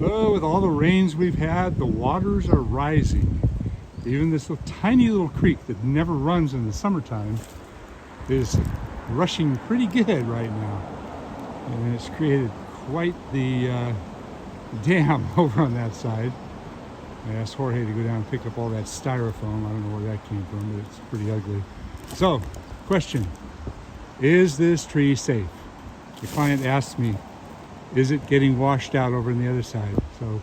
So with all the rains we've had, the waters are rising. Even this tiny little creek that never runs in the summertime is rushing pretty good right now. And it's created quite the dam over on that side. I asked Jorge to go down and pick up all that styrofoam. I don't know where that came from, but it's pretty ugly. So, question, is this tree safe? The client asked me, is it getting washed out over on the other side? So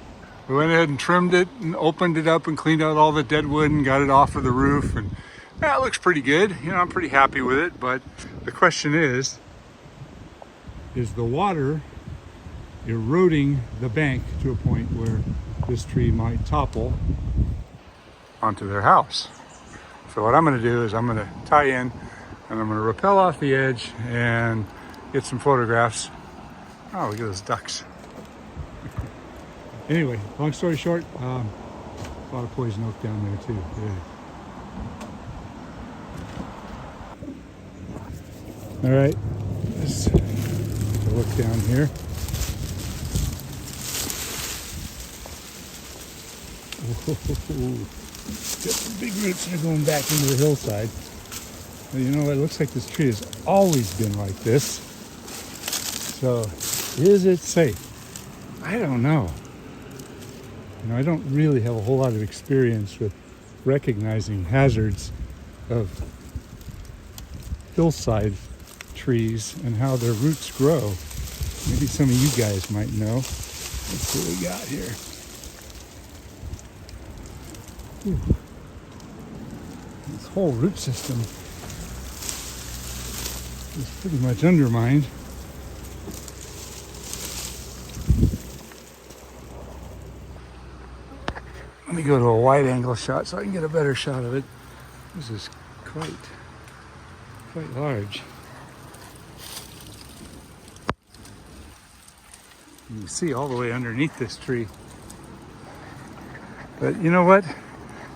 we went ahead and trimmed it and opened it up and cleaned out all the dead wood and got it off of the roof, and that looks pretty good. You know, I'm pretty happy with it, but the question is the water eroding the bank to a point where this tree might topple onto their house? So what I'm going to do is I'm going to tie in and I'm going to rappel off the edge and get some photographs. Oh, look at those ducks. Anyway, long story short, a lot of poison oak down there too. Yeah. All right, let's take a look down here. Got some big roots that are going back into the hillside. Well, you know what? It looks like this tree has always been like this. So, is it safe? I don't know. You know, I don't really have a whole lot of experience with recognizing hazards of hillside trees and how their roots grow. Maybe some of you guys might know. Let's see what we got here. Ooh. This whole root system is pretty much undermined. Let me go to a wide angle shot so I can get a better shot of it. This is quite large. You can see all the way underneath this tree. But you know what?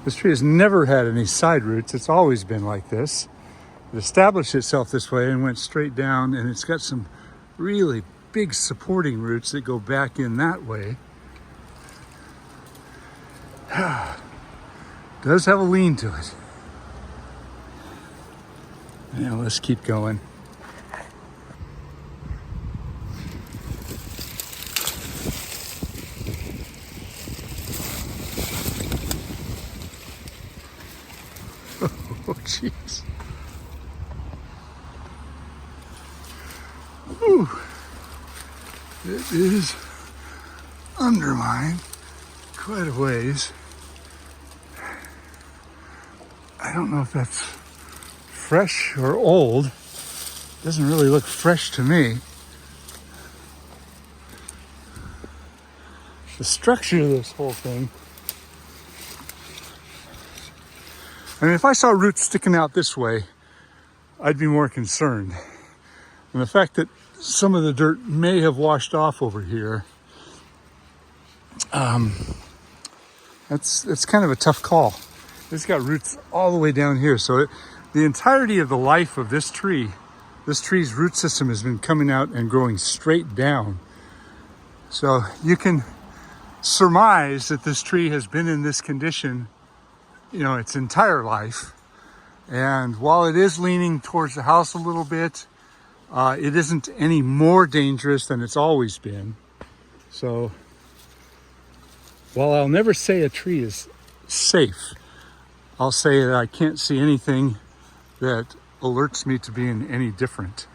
This tree has never had any side roots. It's always been like this. It established itself this way and went straight down, and it's got some really big supporting roots that go back in that way. Does have a lean to it. Now let's keep going. Oh, jeez. Whew. It is undermined quite a ways. I don't know if that's fresh or old. Doesn't really look fresh to me. The structure of this whole thing. I mean, if I saw roots sticking out this way, I'd be more concerned. And the fact that some of the dirt may have washed off over here, that's kind of a tough call. It's got roots all the way down here. So the entirety of the life of this tree's root system has been coming out and growing straight down. So you can surmise that this tree has been in this condition, you know, its entire life. And while it is leaning towards the house a little bit, it isn't any more dangerous than it's always been. So while I'll never say a tree is safe, I'll say that I can't see anything that alerts me to being any different.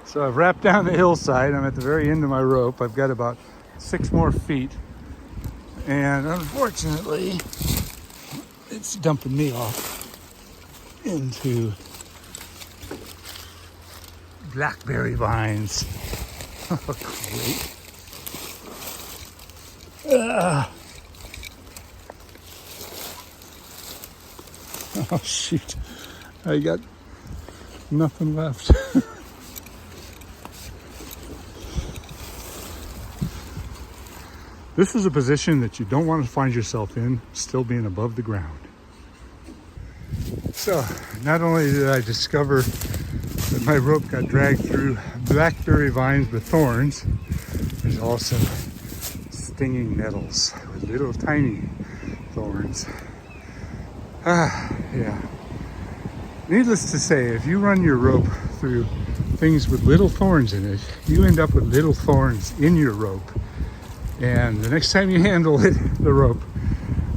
So I've wrapped down the hillside. I'm at the very end of my rope. I've got about 6 more feet. And unfortunately, it's dumping me off into blackberry vines. Oh, great. Oh, shoot. I got nothing left. This is a position that you don't want to find yourself in, still being above the ground. So, not only did I discover that my rope got dragged through blackberry vines with thorns. There's also stinging nettles with little tiny thorns. Yeah. Needless to say, if you run your rope through things with little thorns in it, you end up with little thorns in your rope. And the next time you handle the rope,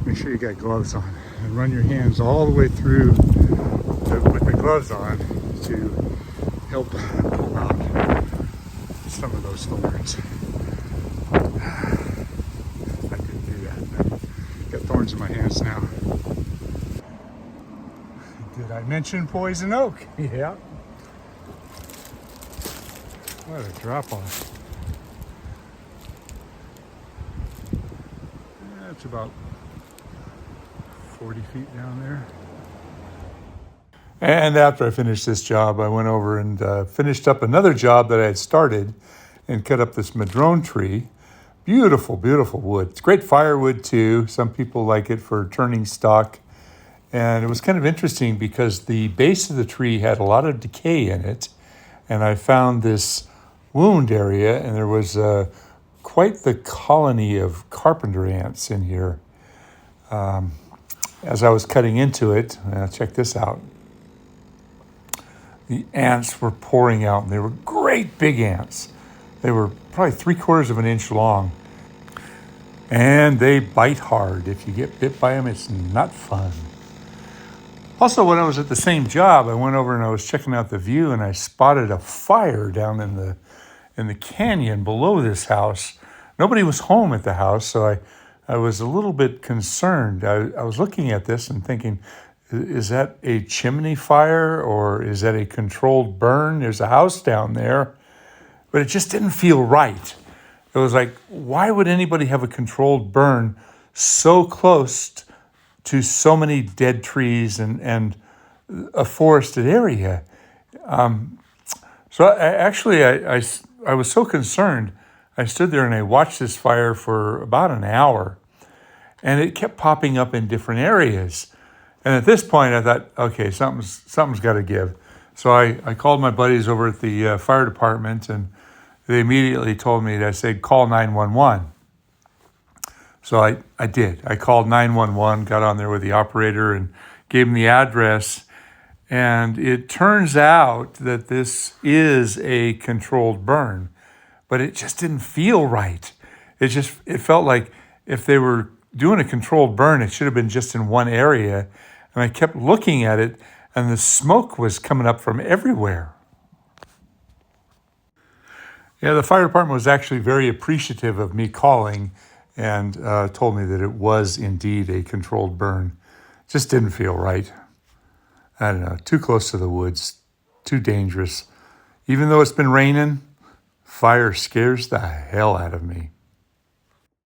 make sure you got gloves on and run your hands all the way through with the gloves on to help pull out some of those thorns. I couldn't do that. I've got thorns in my hands now. Did I mention poison oak? Yeah. What a drop off. That's about 40 feet down there. And after I finished this job, I went over and finished up another job that I had started and cut up this madrone tree. Beautiful, beautiful wood. It's great firewood too. Some people like it for turning stock. And it was kind of interesting because the base of the tree had a lot of decay in it. And I found this wound area, and there was quite the colony of carpenter ants in here. As I was cutting into it, check this out. The ants were pouring out, and they were great big ants. They were probably 3/4 of an inch long. And they bite hard. If you get bit by them, it's not fun. Also, when I was at the same job, I went over and I was checking out the view, and I spotted a fire down in the canyon below this house. Nobody was home at the house, so I was a little bit concerned. I was looking at this and thinking, is that a chimney fire or is that a controlled burn? There's a house down there, but it just didn't feel right. It was like, why would anybody have a controlled burn so close to so many dead trees and a forested area? So I was so concerned. I stood there and I watched this fire for about an hour, and it kept popping up in different areas. And at this point, I thought, okay, something's got to give. So I called my buddies over at the fire department, and they immediately told me that I said, call 911. So I did. I called 911, got on there with the operator and gave him the address. And it turns out that this is a controlled burn, but it just didn't feel right. It felt like if they were doing a controlled burn, it should have been just in one area. And I kept looking at it, and the smoke was coming up from everywhere. Yeah, the fire department was actually very appreciative of me calling and told me that it was indeed a controlled burn. Just didn't feel right. I don't know, too close to the woods, too dangerous. Even though it's been raining, fire scares the hell out of me.